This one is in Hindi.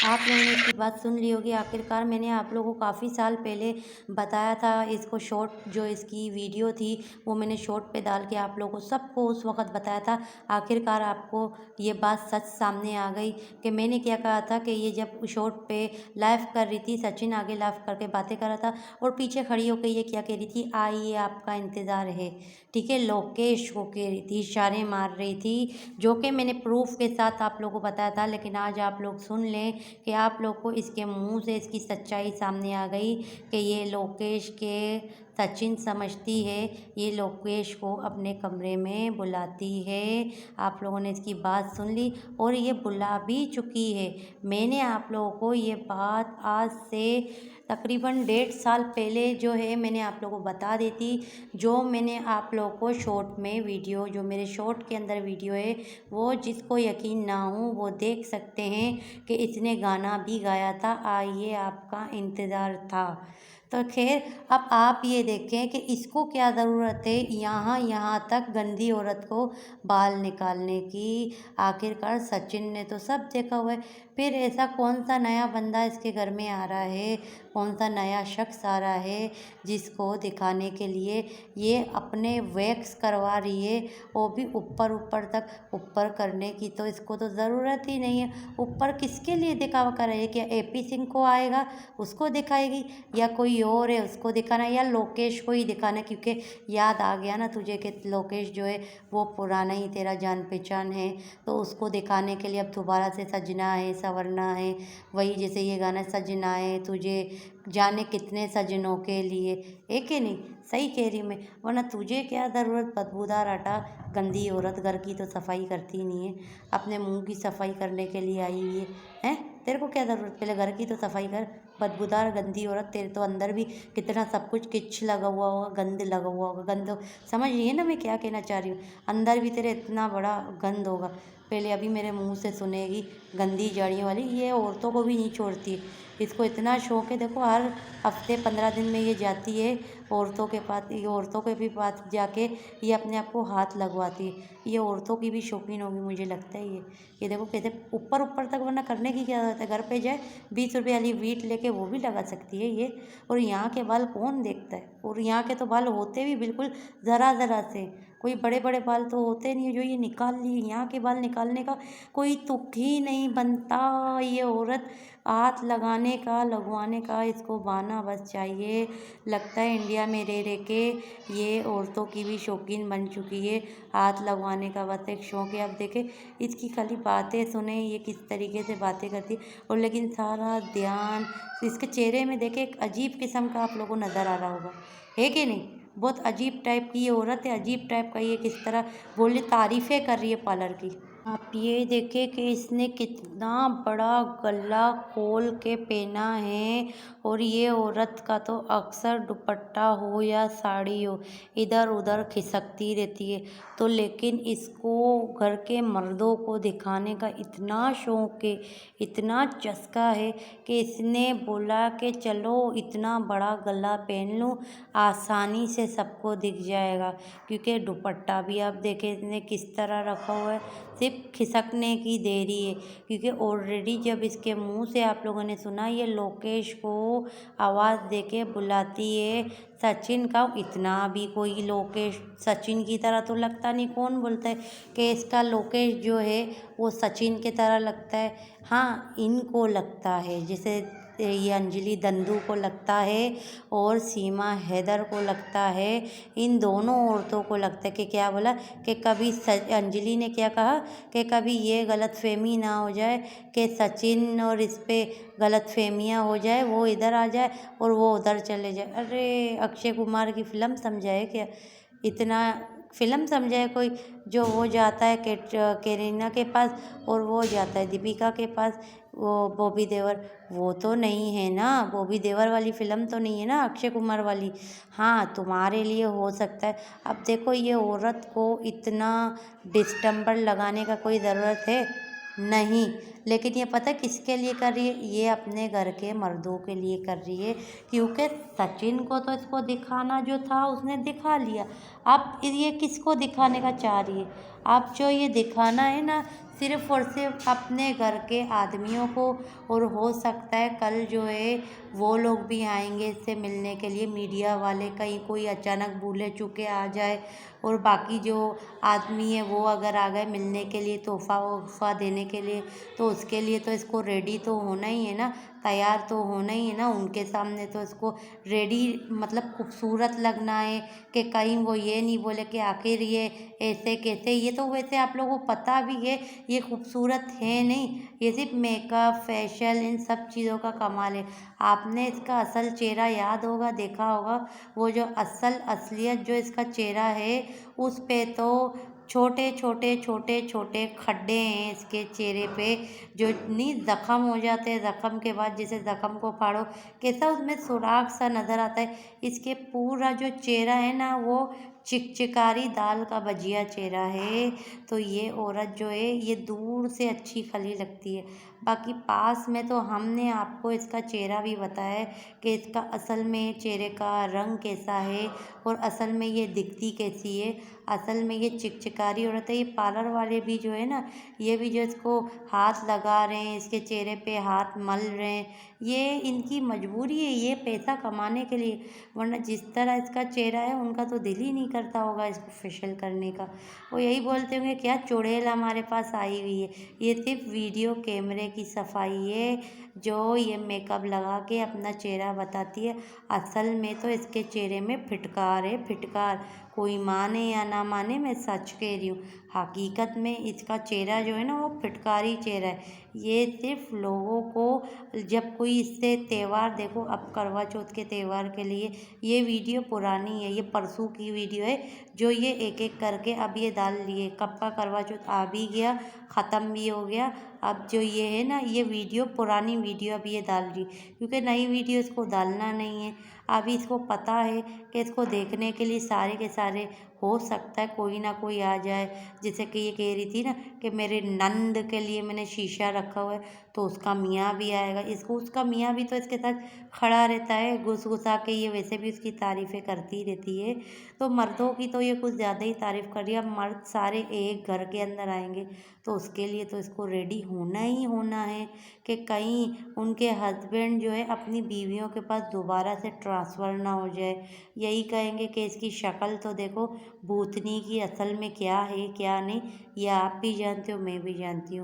आप लोगों ने इसकी बात सुन ली होगी। आखिरकार मैंने आप लोगों को काफ़ी साल पहले बताया था, इसको शॉर्ट जो इसकी वीडियो थी वो मैंने शॉर्ट पे डाल के आप लोगों को सबको उस वक़्त बताया था। आखिरकार आपको ये बात सच सामने आ गई कि मैंने क्या कहा था कि ये जब शॉर्ट पे लाइव कर रही थी, सचिन आगे लाइव करके बातें कर रहा था और पीछे खड़ी होकर ये क्या कह रही थी, आइए आपका इंतज़ार है। ठीक है, लोकेश को कह रही थी, इशारे मार रही थी, जो कि मैंने प्रूफ के साथ आप लोगों को बताया था। लेकिन आज आप लोग सुन लें कि आप लोग को इसके मुंह से इसकी सच्चाई सामने आ गई कि ये लोकेश के सचिन समझती है, ये लोकेश को अपने कमरे में बुलाती है। आप लोगों ने इसकी बात सुन ली और ये बुला भी चुकी है। मैंने आप लोगों को ये बात आज से तकरीबन 1.5 साल पहले जो है मैंने आप लोगों को बता दी थी। जो मैंने आप लोगों को शॉर्ट में वीडियो, जो मेरे शॉर्ट के अंदर वीडियो है, वो जिसको यकीन ना हो वो देख सकते हैं कि इसने गाना भी गाया था, आइए आपका इंतज़ार था। तो खैर अब आप ये देखें कि इसको क्या ज़रूरत है यहाँ तक गंदी औरत को बाल निकालने की। आखिरकार सचिन ने तो सब देखा हुआ है। फिर ऐसा कौन सा नया बंदा इसके घर में आ रहा है, कौन सा नया शख्स आ रहा है जिसको दिखाने के लिए ये अपने वैक्स करवा रही है, वो भी ऊपर ऊपर तक। ऊपर करने की तो इसको तो ज़रूरत ही नहीं है। ऊपर किसके लिए दिखावा कर रही है? क्या AP सिंह को आएगा उसको दिखाएगी, या कोई और है उसको दिखाना, या लोकेश को ही दिखाना? क्योंकि याद आ गया ना तुझे कि लोकेश जो है वो पुराना ही तेरा जान पहचान है, तो उसको दिखाने के लिए अब दोबारा से सजना है, संवरना है। वही जैसे ये गाना सजना है तुझे जाने कितने सजनों के लिए, है कि नहीं? सही कह रही मैं। वरना तुझे क्या ज़रूरत, बदबूदार आटा गंदी औरत, घर की तो सफाई करती नहीं है, अपने मुंह की सफाई करने के लिए आई हुई है। हैं, तेरे को क्या ज़रूरत? पहले घर की तो सफाई कर। बदबूदार गंदी औरत, तेरे तो अंदर भी कितना सब कुछ किच लगा हुआ होगा, गंद लगा हुआ होगा। गंद समझ रही है ना मैं क्या कहना चाह रही हूँ? अंदर भी तेरे इतना बड़ा गंद होगा। पहले अभी मेरे मुंह से सुनेगी, गंदी जड़ियों वाली। ये औरतों को भी नहीं छोड़ती, इसको इतना शौक है। देखो हर हफ्ते 15 दिन में ये जाती है औरतों के पास, ये औरतों के भी पास जाके ये अपने आप को हाथ लगवाती है। ये औरतों की भी शौकीन होगी मुझे लगता है ये देखो कैसे ऊपर ऊपर तक। वरना करने की क्या जरूरत है? घर पे जाए 20 रुपये वाली वीट लेके वो भी लगा सकती है ये। और यहाँ के बाल कौन देखता है? और यहाँ के तो बाल होते भी बिल्कुल ज़रा ज़रा से, कोई बड़े बड़े बाल तो होते नहीं है जो ये निकाल लिए। यहाँ के बाल निकालने का कोई तुक ही नहीं बनता। ये औरत हाथ लगाने का, लगवाने का इसको बहाना बस चाहिए। लगता है इंडिया में रह रह के ये औरतों की भी शौकीन बन चुकी है। हाथ लगवाने का बस एक शौक है। अब देखे इसकी खाली बातें सुने, ये किस तरीके से बातें करती है। और लेकिन सारा ध्यान इसके चेहरे में देखे, एक अजीब किस्म का आप लोगों को नज़र आ रहा होगा, है कि नहीं? बहुत अजीब टाइप की ये औरत है, अजीब टाइप का। ये किस तरह बोले, तारीफ़ें कर रही है पार्लर की। आप ये देखिए कि इसने कितना बड़ा गला खोल के पहना है। और ये औरत का तो अक्सर दुपट्टा हो या साड़ी हो, इधर उधर खिसकती रहती है। तो लेकिन इसको घर के मर्दों को दिखाने का इतना शौक है, इतना चस्का है कि इसने बोला कि चलो इतना बड़ा गला पहन लूँ, आसानी से सबको दिख जाएगा। क्योंकि दुपट्टा भी आप देखें इसने किस तरह रखा हुआ है, सिर्फ खिसकने की देरी है। क्योंकि ऑलरेडी जब इसके मुंह से आप लोगों ने सुना, ये लोकेश को आवाज़ देके बुलाती है सचिन का। इतना भी कोई लोकेश सचिन की तरह तो लगता नहीं। कौन बोलता है कि इसका लोकेश जो है वो सचिन की तरह लगता है? हाँ, इनको लगता है, जैसे ये अंजलि दंदू को लगता है और सीमा हैदर को लगता है। इन दोनों औरतों को लगता है कि क्या बोला कि कभी अंजलि ने क्या कहा कि कभी ये गलतफहमी ना हो जाए कि सचिन और इस पे गलतफहमियाँ हो जाए, वो इधर आ जाए और वो उधर चले जाए। अरे अक्षय कुमार की फिल्म समझाए क्या? इतना फिल्म समझाए कोई? जो वो जाता है कैटरीना के पास और वो जाता है दीपिका के पास, वो बॉबी देओल। वो तो नहीं है ना, बॉबी देओल वाली फिल्म तो नहीं है ना अक्षय कुमार वाली। हाँ, तुम्हारे लिए हो सकता है। अब देखो ये औरत को इतना डिस्टम्बर लगाने का कोई ज़रूरत है नहीं। लेकिन ये पता है किसके लिए कर रही है? ये अपने घर के मर्दों के लिए कर रही है, क्योंकि सचिन को तो इसको दिखाना जो था उसने दिखा लिया। अब ये किसको दिखाने का चाह रही है? अब जो ये दिखाना है ना, सिर्फ और सिर्फ अपने घर के आदमियों को, और हो सकता है कल जो है वो लोग भी आएंगे इससे मिलने के लिए, मीडिया वाले, कहीं कोई अचानक भूले चूके आ जाए, और बाकी जो आदमी है वो अगर आ गए मिलने के लिए, तोहफा वोहफा देने के लिए, तो उसके लिए तो इसको रेडी तो होना ही है ना, तैयार तो होना ही है ना। उनके सामने तो इसको रेडी मतलब खूबसूरत लगना है, कि कहीं वो ये नहीं बोले कि आखिर ये ऐसे कैसे। ये तो वैसे आप लोगों को पता भी है ये खूबसूरत है नहीं, ये सिर्फ मेकअप फेशियल इन सब चीज़ों का कमाल है। आपने इसका असल चेहरा याद होगा, देखा होगा, वो जो असल असलियत जो इसका चेहरा है उस पे तो छोटे छोटे छोटे छोटे खड्डे हैं इसके चेहरे पे, जो इतनी ज़ख्म हो जाते हैं, ज़ख्म के बाद जैसे ज़ख्म को फाड़ो कैसा उसमें सुराख सा नज़र आता है। इसके पूरा जो चेहरा है ना वो चिकचिकारी दाल का भजिया चेहरा है। तो ये औरत जो है ये दूर से अच्छी खली लगती है, बाकी पास में तो हमने आपको इसका चेहरा भी बताया है कि इसका असल में चेहरे का रंग कैसा है, और असल में ये दिखती कैसी है। असल में ये चिकचिकारी औरत है। ये पार्लर वाले भी जो है ना, ये भी जो इसको हाथ लगा रहे हैं, इसके चेहरे पे हाथ मल रहे हैं, ये इनकी मजबूरी है, ये पैसा कमाने के लिए। वरना जिस तरह इसका चेहरा है उनका तो दिल ही नहीं करता होगा इसको फेशियल करने का। वो यही बोलते होंगे क्या चुड़ैल हमारे पास आई हुई है। ये सिर्फ वीडियो कैमरे की सफाई है जो ये मेकअप लगा के अपना चेहरा बताती है। असल में तो इसके चेहरे में फिटकार है, फिटकार। कोई माने या ना माने, मैं सच कह रही हूँ। हकीकत में इसका चेहरा जो है ना वो फिटकारी चेहरा है। ये सिर्फ लोगों को जब कोई इससे त्यौहार, देखो अब करवा चौथ के त्यौहार के लिए ये वीडियो पुरानी है, ये परसों की वीडियो है जो ये एक एक करके अब ये डाल लिए। कब का करवा चौथ आ भी गया, ख़त्म भी हो गया। अब जो ये है ना ये वीडियो पुरानी वीडियो अब ये डाल रही, क्योंकि नई वीडियो इसको डालना नहीं है। अभी इसको पता है कि इसको देखने के लिए सारे के सारे, हो सकता है कोई ना कोई आ जाए। जैसे कि ये कह रही थी ना कि मेरे नंद के लिए मैंने शीशा रखा हुआ है, तो उसका मियाँ भी आएगा। इसको उसका मियाँ भी तो इसके साथ खड़ा रहता है घुस घुसा के, ये वैसे भी उसकी तारीफ़ें करती रहती है। तो मर्दों की तो ये कुछ ज़्यादा ही तारीफ़ कर रही है। अब मर्द सारे एक घर के अंदर आएंगे तो उसके लिए तो इसको रेडी होना ही होना है, कि कहीं उनके हस्बैंड जो है अपनी बीवियों के पास दोबारा से ट्रांसफ़र ना हो जाए। यही कहेंगे कि इसकी शक्ल तो देखो भूतनी की, असल में क्या है क्या नहीं, ये आप भी जानते हो, मैं भी जानती हूँ।